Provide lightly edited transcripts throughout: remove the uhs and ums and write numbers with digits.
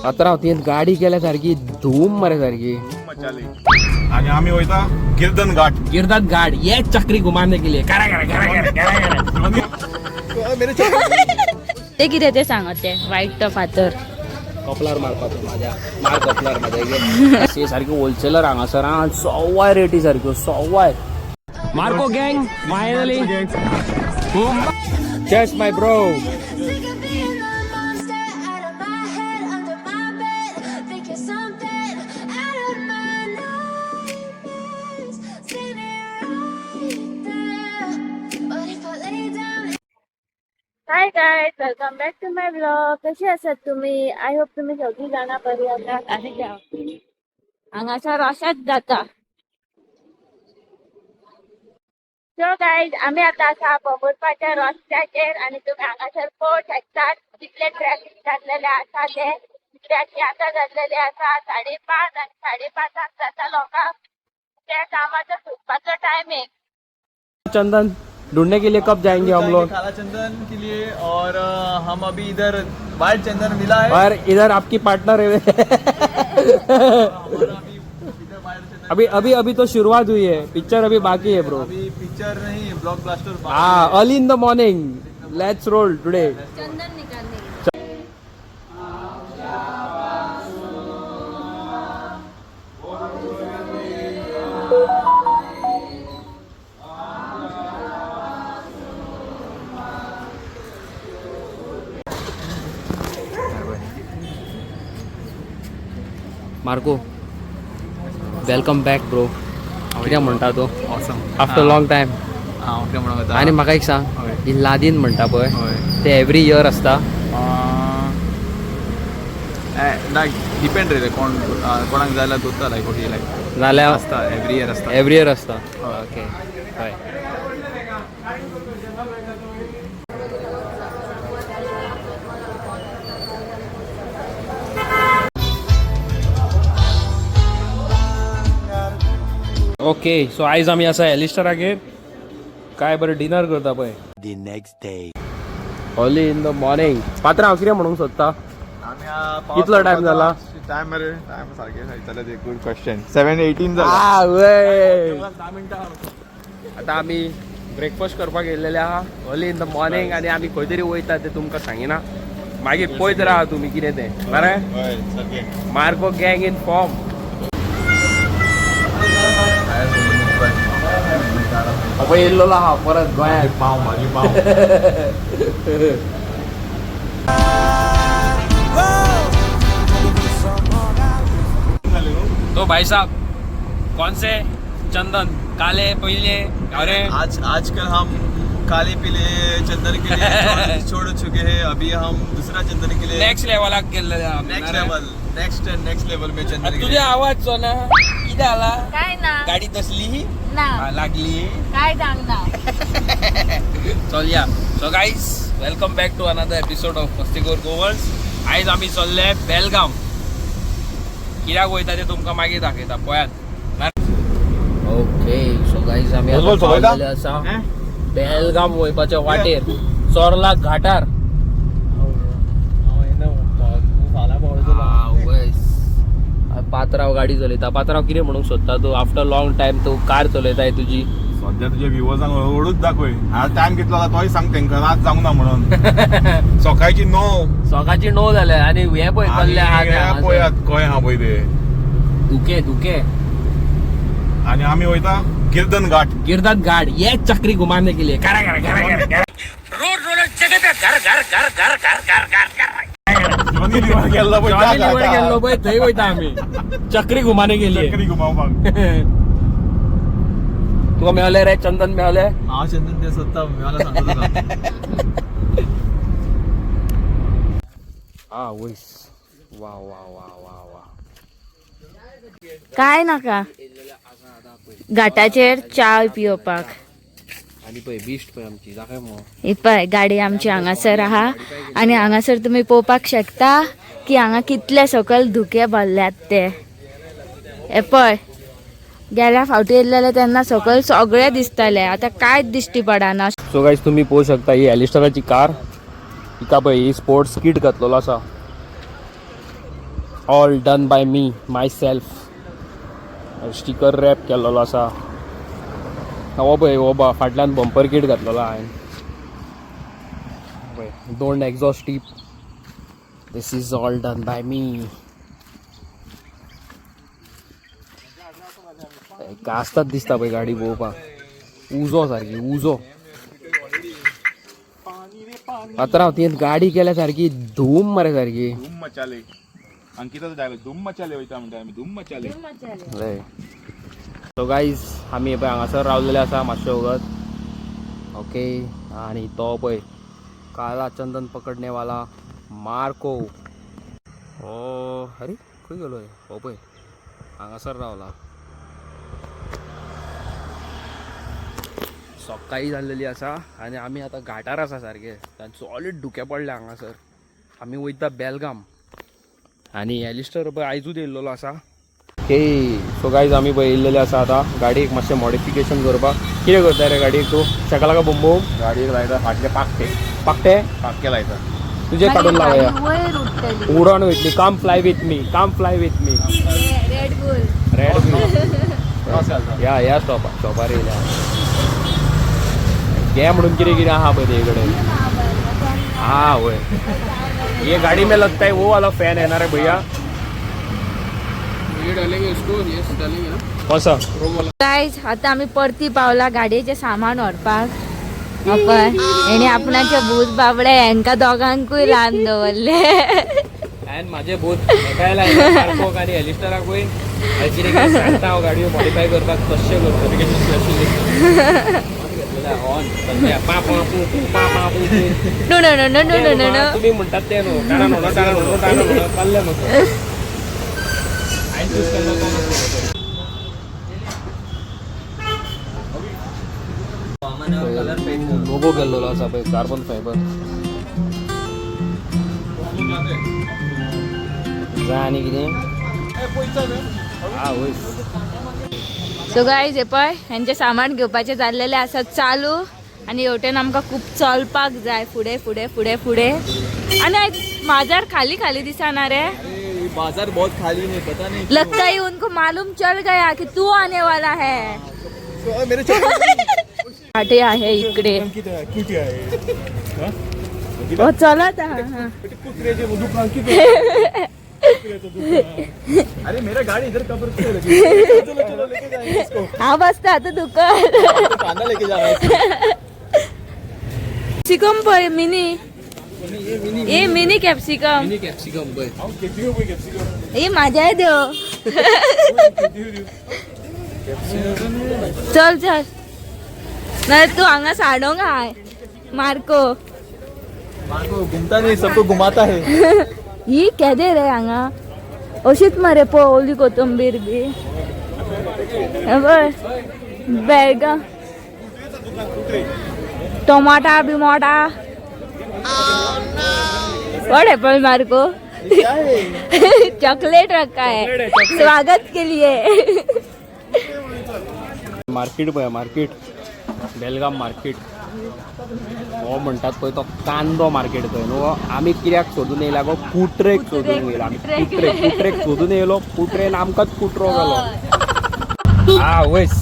आता गाडी केल्यासारखी धूम मारे सारखी. आणि आम्ही वयता गिरधन घाट ये चक्री घुमाने के लिए ते किती ते सांगत ते वाईट फातर कपलार मारपाचो माझ्या मार कपलार माझ्या असे सारखे होलसेलर हांगासर हां सवाय रेटी सारख्यो सवाय. मार्को गँग finally chase my bro. Hi guys, welcome back to my blog. कशी आसात तुम्ही? आय होप तुम्ही सगळी जाणा बरी आसात. आणि हांगासर रोशात जाता. सो गाईज, आम्ही आता असा बोबोरपाच्या रस्त्याचेर आणि तुम्ही हांगासर पळोवंक शकतात कितले ट्रॅफिक जाल्लेले आसा ते. कित्याक आता जाल्लेले आसा 5:30 आणि 5:30 जाता लोकांक त्या कामाचो सुटपाचो टायमिंग. चंदन ढूंढने के लिए कब जाएंगे हम लोग? काला चंदन के लिए. और हम अभी इधर वाइट चंदन मिला है और इधर आपकी पार्टनर है. अभी अभी अभी तो शुरुआत हुई है, पिक्चर अभी बाकी है ब्रो. अभी पिक्चर नहीं, ब्लॉकबस्टर. हाँ, early in the morning let's roll today. Chandan निकालने मार्को वेलकम बॅक ब्रो. कित्याक म्हणटा तो ऑसम आफ्टर लॉंग टायम. हां ओके म्हणून आणि म्हाका एक सांग, हय. ही लादीन म्हणटा पळय हय. ते एवरी इयर असता. लायक डिपेंड रे कोण कोणाक जाय जाल्यार दोत्ता लायक ओके लायक नाल्यार आसता एवरी इयर आसता. एवरी इयर असता. ओके हय. ओके सो आयज आमी आसा एलिस्टरागेर. काय बरें डिनर करता पळय. The next day. Early in the morning. पात्रांव कितें म्हणूंक सोदता? आम्ही कितलो time जाला? टाइम सारखे सांगतले ते गुड क्वेश्चन. 7:18 जाला. आता आमी ब्रेकफास्ट करपाक गेल्लेले आहा अर्ली इन द मॉर्निंग. आनी आमी खंय तरी वयता ते तुमकां सांगिना. मागीर पळयत राहा तुमी कितें तें बरें. हय सारके. मार्को गँग इन फॉर्म. पळय येयल्लो आहा परत गोंयांत. पाव भाजी पाव. तो भाई साहब कौन से चंदन काले पीले अरे आजकल हम काले पीले चंदन के लिए छोड़ चुके हैं. अभी हम दूसरा चंदन के लिए नेक्स्ट लेवला गेल्ले नेक्स्ट लेवल में चंदन के तुझे लिए. आवाज सोना किती आला? काय ना गाडी तसली ना लागली. काय सांगना. चल या. So guys welcome back to another episode of मस्तीखोर गोवर्स. आयज आमी चल्ले बेलगाम. कित्याक वयता ते तुमकां मागीर दाखयता पळयात. ओके सो गाईज आमी आतां पावलेले आसा बेलगाम वयपाच्या वाटेर चोरला घाटार. पात्रांव गाडी चलयता. पात्रांव कितें म्हणूंक सोदता तूं? आफ्टर लॉंग टायम तूं कार चलयताय तुजी. सध्या तुझ्या व्ह्युअर्सांक हळूहळूच दाखय. आज टाइम कितलो आला तोय सांग तेंका. रात जावंक ना म्हणून. सकाळची 9. सकाळची 9 जाल्या आणि हे पळय कसले आहा पळयात खंय हा पळय ते धुके धुके. आणि आम्ही वयता गिरधन घाट. ये चक्री घुमाने के लिए रोड जगह पे घर घर घर घर घर घर घर घर. जॉनी लिव्हर गेल्लो पळय त्या गेल्लो घाटार. पळय थंय वयता आमी चक्री घुमाने के लिए. चक्री घुमावपाक. तुका मेळले रे चंदन मेळले? हांव चंदन ते सोदता मला सांगतो तुका. हा वयस. वा वा वा वा वा. काय नाका घाटाचेर चाव पिवपाक. आणि पळय बिस्ट पळय आमची दाखय मो. ही पळय गाडी आमची हांगासर आहा. आणि हांगासर तुम्ही पळोवपाक शकता की हांगा कितले सकयल धुके भरल्यात ते. हे पळय गेल्या फावटी येयल्ले तेन्ना सकयल सगळे दिसताले. आता कांयच दिश्टी पडना. सो गाईज तुम्ही पळोवंक शकता ही एलिस्टराची कार. हिका पळय ही स्पोर्ट्स किट घातलेलो आसा. All done by me myself. Sticker wrap केलेलो आसा. हो पळय हो फाटल्यान बंपर किट घातलेलो हांवें. दोन exhaust tip. This is all done by me. कास्ताच दिसता पळय गाडी पळोवपाक. उजो सारकी उजो. पात्रांव ती गाडी केल्या सारकी धूम मरे सारकी. धूम मचाले. अंकिताचं डायलॉग धूम मचाले वयता म्हणटा आमी. धूम मचाले. सो गाईज आमी पळय हांगासर रावलेले आसा मातशे वगत. ओके आणि तो पळय काला चंदन पकडने वाला मार्को. हो अरे खंय गेलो हो पळय हांगासर रावला. सकाळी जाल्लेली आसा आनी आमी आतां घाटार आसा सारके. सॉलीड धुकें पडले हांगासर. आमी वयता बेलगाम आनी एलिस्टर पळय आयजूच येयल्लो आसा. ओके सो गायज आमी पळय येयल्लेले आसा आतां गाडयेक मातशें मॉडिफिकेशन करपाक. कितें करता रे गाडयेक तूं? शेका लागा बोंबो गाडयेक लायता फाटले पाकटे. पाकटे लायता. तुझे काढून लावया. उडोन वयतली. Come fly with me. Red Bull. या शॉपार येयल्या. घे म्हणून कितें आहा पळय ते कडेन. हाँ वय ये गाड़ी में लगता है वो वाला फैन है ना रे भैया. ये डालेंगे इसको. यस डालेंगे ना. कौन सा? गाइस आता आम्ही परती पावला गाडयेचे सामान व्हरपाक. आपण हेणे आपणाचे भूत बाबडे यांका दोघांकूय ल्हान दवरले. एंड माझे भूत एकायला मार्को आणि एलिस्टराक वय कितें कितें सांगता हांव गाडयो मॉडिफाय करपाक कशें करता तुम्ही म्हणटात ते न्हू. कारण कळ्ळें म्हाका. लोगो गेल्लो आसा पळय कार्बन फायबर. जाय आनी कितें. वय. सो गाइस हे पळय यांचे सामान घेवपाचे जाल्लेले आसा चालू. आणि हेवटेन आमकां खूप चलपाक जाय फुडें फुडें फुडें फुडें. आणि आयज बाजार खाली खाली दिसना रे. बाजार बहुत खाली है पता नहीं. लगता है उनको मालूम चल गया कि तू आने वाला है. मेरे आटे आहे इकडे. हो चलत हा. अरे मेरा गाड़ी इधर कब रखी है? चलो चलो लेके जाएंगे इसको. हा बसता आता दुकान. खाना लेके जाना है. कॅप्सिकम पळय मिनी. ए मिनी कॅप्सिकम. कॅप्सिकम पळय. ए माझ्या देव. चल चल नाही तू हांगा साडोंग हाय मार्को. मार्को घूमता नहीं सबको घुमाता है. ही केदे रे हांगा अशीच मरे पळोवली कोथंबीर बी. बेळगांव टोमाटा बिमोटा. What apple Marco. चॉकलेट रखा है स्वागत के लिए. मार्केट पळय मार्केट. बेलगाम मार्केट. हो म्हणटात पळय तो कांदो मार्केट पळय न्हू. आमी कित्याक सोदून येयला गो कुट्रेक सोदून येयला. आमी कुट्रेक सोदून येयलो. कुट्रेन आमकांच कुट्रो गेलो. वयस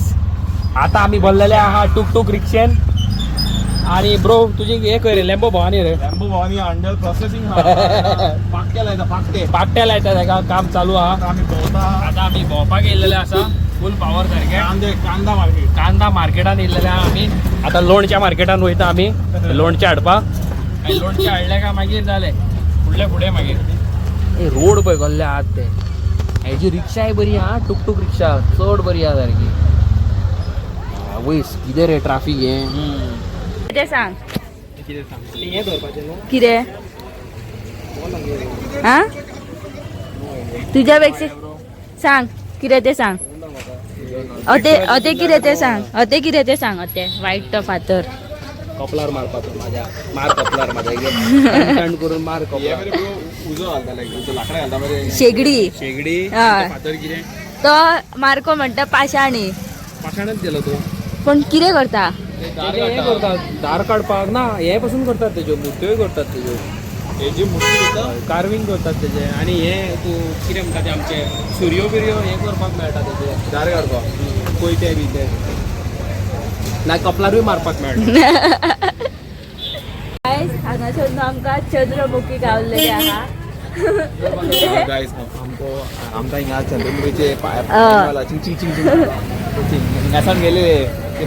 आतां आमी भरलेले आहा टूक रिक्षेन. आणि ब्रो तुझी हे खंय रे लॅम्बो भवानी रे. लॅम्बो भवानी अंडर प्रोसेसिंग. पाकट्या लायता तेका काम चालू आहा. आतां आमी भोंवपाक येयलेले आसा फूल पावर सारके. कांदा मार्केटान येयलेले आहा आमी. आतां लोणच्या मार्केटान वयता आमी लोणचें हाडपाक. लोणचें हाडलें काय मागीर जालें फुडें मागीर. रोड पळय कसले आहात ते. हेजी रिक्षाय बरी आहा. टूक रिक्षा चड बरी आहा सारकी. वयस कितें रे ट्राफीक हें. कितें सांग हें धरपाचें न्हू. कितें हा तुझ्या पेक्षा सांग कितें ते सांग. अते कितें ते सांग. कितें ते सांग. वायट तो फातर कपलार मारपाचो माझ्या. मार कपलार माझ्या. थंड करून मार कपलार. उजो घालता लाकडा घालता मरे. शेगडी हय. फातर कितें तो मार्को म्हणटा पाशाणी. पाशाणच गेलो तो. पण कितें करता. हे करतात दार काडपाक ना हे पासून करतात तेज्यो मुर्त्योय करतात तेज्यो. हे जी मुठी होता कार्विंग करतात त्याचे आणि हे तू कितें म्हणटा ते आमचे सुर्यो बिर्यो हे करपाक मेळटा त्याचे दार काडपाक कोयते बी ते ना कपलारूय मारपाक मेळटा हांगासर आमकां चंद्रमुखी गावलेली आहा गायस आमकां हिंगा चंद्रमुखीचे पायाला चिंग चिंग चिंग चिंग हिंगासान गेलेले ते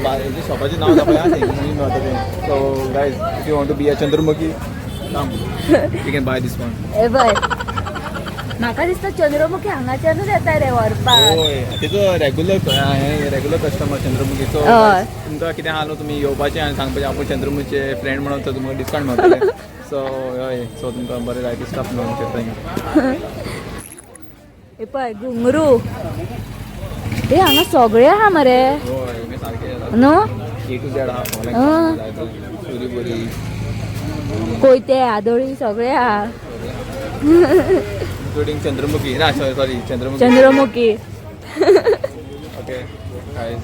शॉपाचें नांव दाखया ते so guys if you want to be a Chandramukhi you can buy this one ए बय म्हाका दिसता चंद्रमुखी हांगाच्यानूच येता रे व्हरपाक होय तेचो रेगुलर कस्टमर चंद्रमुखी सो हय. तुमकां कितें आहा न्हू तुमी येवपाचें आनी सांगपाचें आपूण चंद्रमुखीचे फ्रेंड म्हणून सो तुमकां डिस्कावंट मेळटले सो हय सो तुमकां बरें जाय स्टाफ मेळूंक शकता हिंगा ए पय घुंगरू ए हांगा सगळे आहा मरे होय मी सारकें न्हू A to Z आहा हं. सुरी बरी कोयते आदोळी सगळे आहा इंक्लुडिंग चंद्रमुखी ना sorry Chandramukhi Chandramukhi okay guys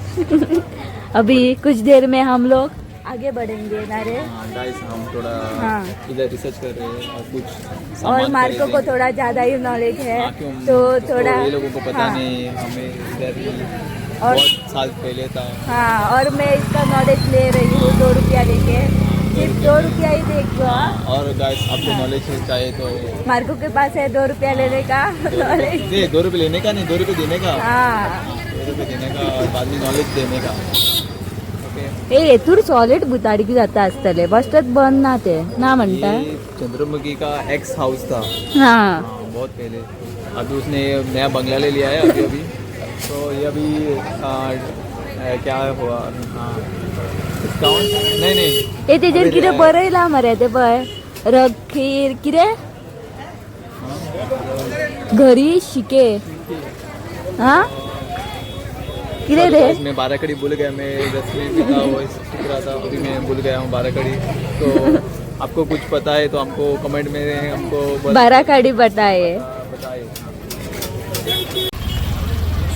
अभी कुछ देर में हम लोग आगे बढ़ेंगे ना रे गाइस हम थोड़ा हाँ. इधर रिसर्च कर रहे हैं और कुछ और सामान मार्को को खरीदेंगे। थोड़ा ज्यादा ही नॉलेज है हाँ, क्यों? तो इसको थोड़ा ये लोगों को पता हाँ, नहीं हमें इधर ही और बहुत साल पहले था हाँ और मैं इसका नॉलेज ले रही हूँ 2 रुपया लेके सिर्फ 2 रुपया ही देखो और गाइस आपको नॉलेज चाहिए तो मार्को के पास है 2 रुपया लेने का नॉलेज दे 2 रुपये लेने का नहीं 2 रुपये देने का हाँ 2 रुपये देने का और बाद में नॉलेज देने का ओके ए हेतूर सॉलिड बुताडीक जाता आसतले बस्टत बंद ना ते ना म्हणटा ये चंद्रमुखी का एक्स हाउस था हाँ हाँ बहुत पहले अभी उसने नया बंगला ले लिया है अभी तो ये अभी क्या हुआ हाँ डिस्काउंट नहीं ए तेजेर कितें बरयला मरे ते पळय रखीर कितें घरी शिके हाँ कितें रे मैं 12 कड़ी भूल गया मैं 10 मिनट था वो सीख रहा था अभी मैं भूल गया हूँ 12 कड़ी तो आपको कुछ पता है तो हमको कमेंट में हमको 12 काडी बताये बताइए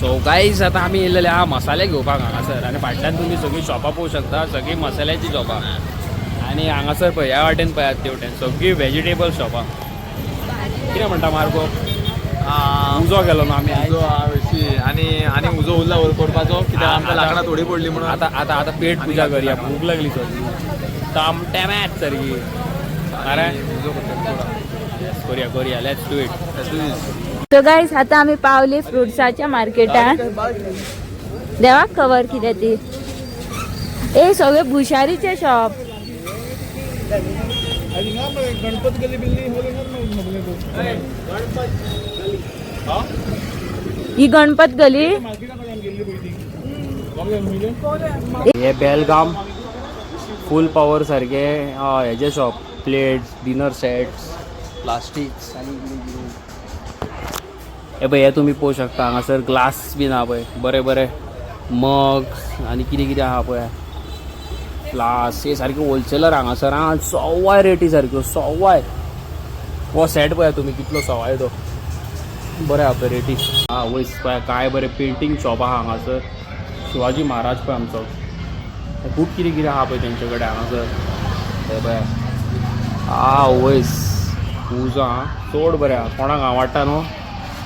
सो गाईज आता आम्ही येलेले हा मसाले घेवपाक हांगासर आनी फाटल्यान तुमी सगळी शॉपां पळोवंक शकता सगळी मसाल्याची शॉपां आनी हांगासर पळय ह्या वाटेन पळयात ते वटेन सगळी व्हेजिटेबल शॉपां कितें म्हणटा मार्गो उजो गेलो न्हू आमी आयज उजो अशी आणि उजो उरला करपाचो कित्याक आमकां लाकडां थोडी पडली म्हणून आता पेट पूजा करया भूक लागली सगळी टॅमॅट सारकी अरे उजो करता करूया let's do it so guys आता आम्ही पावली फ्रुट्साच्या मार्केटात देवा कवर कितें ती ए सगळे भुशारीचे शॉप गणपत गेली बिल्ली ही गणपत गली हे बेलगाम फूल पॉवर सारखे हेजे shop plates dinner sets plastics आणि हे पळय हे तुमी पळोवंक शकता हांगासर ग्लास बीन आहा पळय बरे बरे मग आनी कितें कितें आहा पळय ग्लास हे सारके होलसेलर हांगासर आहा सवाय रेटी सारक्यो सवाय हो सेट पळय तुमी कितलो सवाय तो बरे आहा पळय रेटी वयस पळय काय बरे पेंटींग शॉप आहा हांगासर शिवाजी महाराज पळय आमचो खूब कितें कितें आहा पळय तेंचे कडेन हांगासर हे पळय वयस उजो आहा चड बरें आहा कोणाक आवडटा न्हू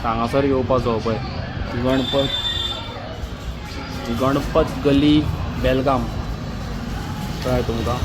हांगासर येवपाचो पळय गणपत गली बेलगाम कळ्ळें तुमकां